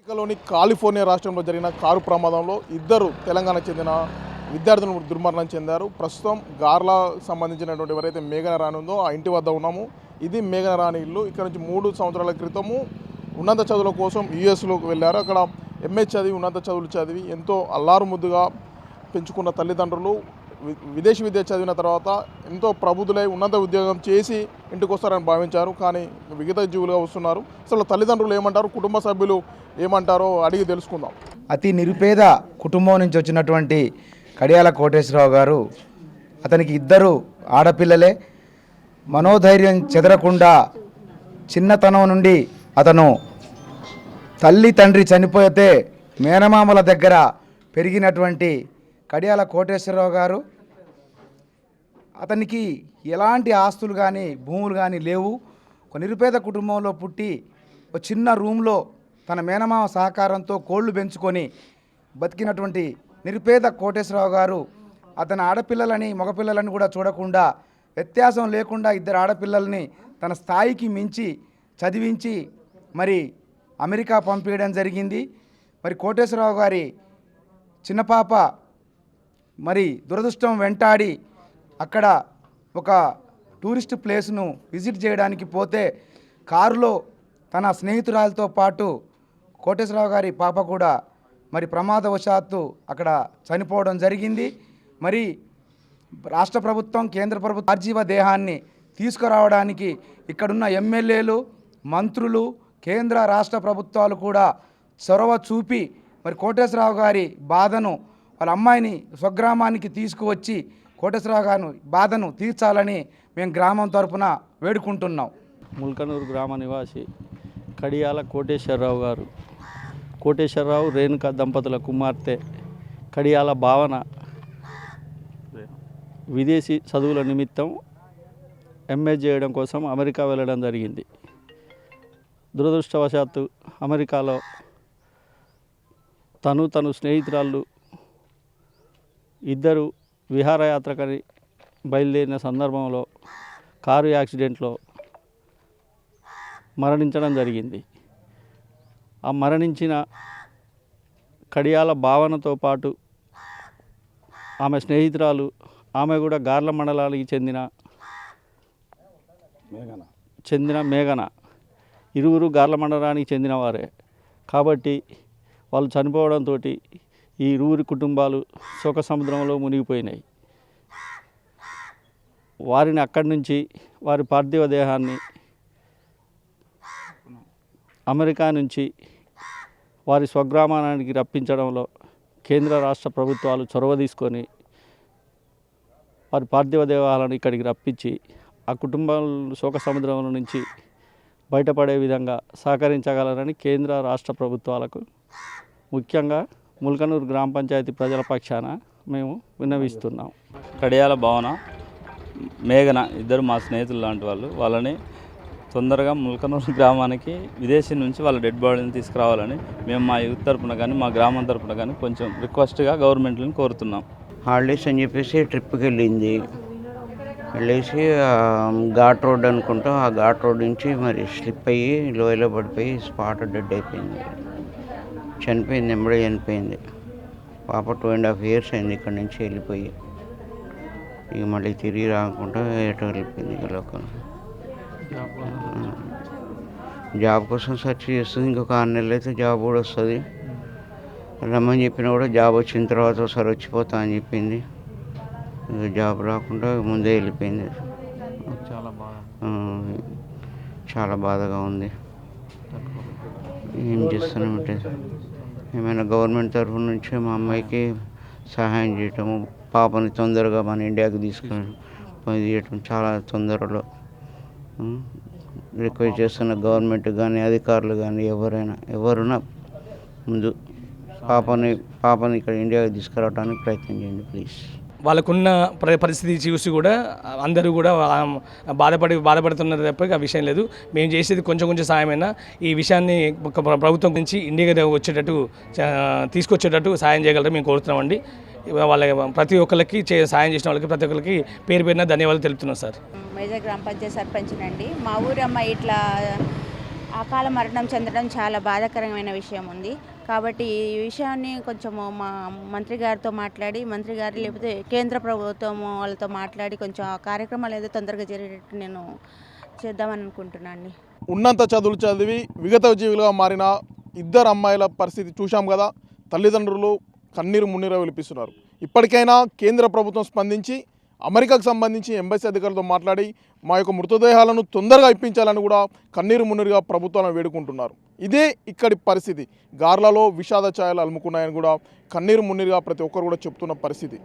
అమెరికాలోని కాలిఫోర్నియా రాష్ట్రంలో జరిగిన కారు ప్రమాదంలో ఇద్దరు తెలంగాణకు చెందిన విద్యార్థులు దుర్మరణం చెందారు. ప్రస్తుతం గార్లా సంబంధించినటువంటి ఎవరైతే మేఘన రాణి ఉందో ఆ ఇంటి వద్ద ఉన్నాము. ఇది మేఘన రాణి ఇల్లు. ఇక్కడ నుంచి 3 సంవత్సరాల క్రితము ఉన్నత చదువుల కోసం యుఎస్లోకి వెళ్ళారు. అక్కడ ఎంఏ చదివి ఉన్నత చదువులు చదివి ఎంతో అల్లారు ముద్దుగా పెంచుకున్న తల్లిదండ్రులు విదేశీ విద్య చదివిన తర్వాత ఎంతో ప్రబుద్ధులై ఉన్నత ఉద్యోగం చేసి ఇంటికి వస్తారని భావించారు. కానీ విగత జీవులుగా వస్తున్నారు. అసలు తల్లిదండ్రులు ఏమంటారు, కుటుంబ సభ్యులు ఏమంటారో అడిగి తెలుసుకుందాం. అతి నిరుపేద కుటుంబం నుంచి వచ్చినటువంటి కడియాల కోటేశ్వరరావు గారు, అతనికి 2 ఆడపిల్లలే. మనోధైర్యం చెదరకుండా చిన్నతనం నుండి అతను తల్లి తండ్రి చనిపోతే మేనమామల దగ్గర పెరిగినటువంటి కడియాల కోటేశ్వరరావు గారు, అతనికి ఎలాంటి ఆస్తులు కానీ భూములు కానీ లేవు. ఒక నిరుపేద కుటుంబంలో పుట్టి ఒక చిన్న రూమ్లో తన మేనమామ సహకారంతో కోళ్లు పెంచుకొని బతికినటువంటి నిరుపేద కోటేశ్వరరావు గారు అతని ఆడపిల్లలని మగపిల్లలని కూడా చూడకుండా, వ్యత్యాసం లేకుండా 2 ఆడపిల్లల్ని తన స్థాయికి మించి చదివించి మరి అమెరికా పంపించడం జరిగింది. మరి కోటేశ్వరరావు గారి చిన్న పాప మరి దురదృష్టం వెంటాడి అక్కడ ఒక టూరిస్ట్ ప్లేస్ను విజిట్ చేయడానికి పోతే కారులో తన స్నేహితురాలతో పాటు కోటేశ్వరరావు గారి పాప కూడా మరి ప్రమాదవశాత్తు అక్కడ చనిపోవడం జరిగింది. మరి రాష్ట్ర ప్రభుత్వం, కేంద్ర ప్రభుత్వం ఆర్జీవ దేహాన్ని తీసుకురావడానికి ఇక్కడున్న ఎమ్మెల్యేలు, మంత్రులు, కేంద్ర రాష్ట్ర ప్రభుత్వాలు కూడా చొరవ చూపి మరి కోటేశ్వరరావు గారి బాధను, వాళ్ళ అమ్మాయిని స్వగ్రామానికి తీసుకువచ్చి కోటేశ్వరరావు గారి బాధను తీర్చాలని మేము గ్రామం తరపున వేడుకుంటున్నాం. ముల్కనూరు గ్రామ నివాసి కడియాల కోటేశ్వరరావు గారు, కోటేశ్వరరావు రేణుక దంపతుల కుమార్తె కడియాల భావన విదేశీ చదువుల నిమిత్తం ఎంఏ చేయడం కోసం అమెరికా వెళ్ళడం జరిగింది. దురదృష్టవశాత్తు అమెరికాలో తను స్నేహితురాళ్ళు 2 విహారయాత్రకని బయలుదేరిన సందర్భంలో కారు యాక్సిడెంట్లో మరణించడం జరిగింది. ఆ మరణించిన కడియాల భావనతో పాటు ఆమె స్నేహితురాలు, ఆమె కూడా గార్ల మండలానికి చెందిన మేఘన, ఇరువురు గార్ల మండలానికి చెందిన వారే కాబట్టి వాళ్ళు చనిపోవడంతో ఈ ఇరువురి కుటుంబాలు శోక సముద్రంలో మునిగిపోయినాయి. వారిని అక్కడి నుంచి వారి పార్థివ దేహాన్ని అమెరికా నుంచి వారి స్వగ్రామానికి రప్పించడంలో కేంద్ర రాష్ట్ర ప్రభుత్వాలు చొరవ తీసుకొని వారి పార్థివ దేహాలను ఇక్కడికి రప్పించి ఆ కుటుంబాలు శోక సముద్రం నుంచి బయటపడే విధంగా సహకరించగలరని కేంద్ర రాష్ట్ర ప్రభుత్వాలకు, ముఖ్యంగా ముల్కనూరు గ్రామ పంచాయతీ ప్రజల పక్షాన మేము విన్నవిస్తున్నాం. కడియాల భావన, మేఘన 2 మా స్నేహితులు లాంటి వాళ్ళు. వాళ్ళని తొందరగా ముల్కనూరు గ్రామానికి విదేశీ నుంచి వాళ్ళ డెడ్ బాడీని తీసుకురావాలని మేము మా యూత్ తరపున కానీ మా గ్రామం తరపున కానీ కొంచెం రిక్వెస్ట్గా గవర్నమెంట్ని కోరుతున్నాం. హాలిడేస్ అని చెప్పేసి ట్రిప్కి వెళ్ళింది. వెళ్ళేసి ఘాట్ రోడ్ అనుకుంటా, ఆ ఘాట్ రోడ్ నుంచి మరి స్లిప్ అయ్యి లోయలో పడిపోయి స్పాట్ డెడ్ అయిపోయింది. చనిపోయింది, ఎంబడే చనిపోయింది. పాప 2.5 years అయింది ఇక్కడ నుంచి వెళ్ళిపోయి. ఇక మళ్ళీ తిరిగి రాకుండా ఎటో వెళ్ళిపోయింది. ఇక లోకల్ జాబ్ కోసం సెర్చ్ చేస్తుంది. ఇంకొక 6 నెలలు అయితే జాబ్ కూడా వస్తుంది. రమ్మని చెప్పినా కూడా జాబ్ వచ్చిన తర్వాత ఒకసారి వచ్చిపోతా అని చెప్పింది. జాబ్ రాకుండా ముందే వెళ్ళిపోయింది. చాలా బాధగా ఉంది. ఏం చేస్తున్నామంటే ఏమైనా గవర్నమెంట్ తరఫు నుంచి మా అమ్మాయికి సహాయం చేయటము, పాపని తొందరగా మన ఇండియాకి తీసుకొని చేయటం చాలా తొందరలో రిక్వెస్ట్ చేస్తున్న గవర్నమెంట్ కానీ అధికారులు కానీ ఎవరున్నా ముందు పాపని ఇక్కడ ఇండియాకి తీసుకురావడానికి ప్రయత్నం చేయండి ప్లీజ్. వాళ్ళకున్న పరిస్థితి చూసి కూడా అందరూ కూడా బాధపడుతున్నారు తప్ప ఆ విషయం లేదు. మేము చేసేది కొంచెం సాయమైనా ఈ విషయాన్ని ప్రభుత్వం నుంచి ఇండియా వచ్చేటట్టు తీసుకొచ్చేటట్టు సాయం చేయగలరు మేము కోరుతున్నామండి. వాళ్ళ ప్రతి ఒక్కరికి సాయం చేసిన వాళ్ళకి ప్రతి ఒక్కరికి పేరున ధన్యవాదాలు తెలుపుతున్నాం సార్. మేజర్ గ్రామ పంచాయతీ సర్పంచ్నండి. మా ఊరి అమ్మాయి ఇట్లా అకాల మరణం చెందడం చాలా బాధాకరమైన విషయం ఉంది. కాబట్టి ఈ విషయాన్ని కొంచెము మా మంత్రి గారితో మాట్లాడి, మంత్రి గారు లేకపోతే కేంద్ర ప్రభుత్వం వాళ్ళతో మాట్లాడి కొంచెం ఆ కార్యక్రమాలు ఏదో తొందరగా జరిగేటట్టు నేను చేద్దామని అనుకుంటున్నాను. ఉన్నంత చదువులు చదివి విగత జీవులుగా మారిన ఇద్దరు అమ్మాయిల పరిస్థితి చూశాం కదా. తల్లిదండ్రులు కన్నీరు మున్నీరు విలిపిస్తున్నారు. ఇప్పటికైనా కేంద్ర ప్రభుత్వం స్పందించి అమెరికాకు సంబంధించి ఎంబసీ అధికారులతో మాట్లాడి మా యొక్క మృతదేహాలను తొందరగా ఇప్పించాలని కూడా కన్నీరు మున్నీరుగా ప్రభుత్వాలను వేడుకుంటున్నారు. ఇదే ఇక్కడి పరిస్థితి. గార్లలో విషాద ఛాయలు అలుముకున్నాయని కూడా కన్నీరు మున్నీరుగా ప్రతి ఒక్కరు కూడా చెప్తున్న పరిస్థితి.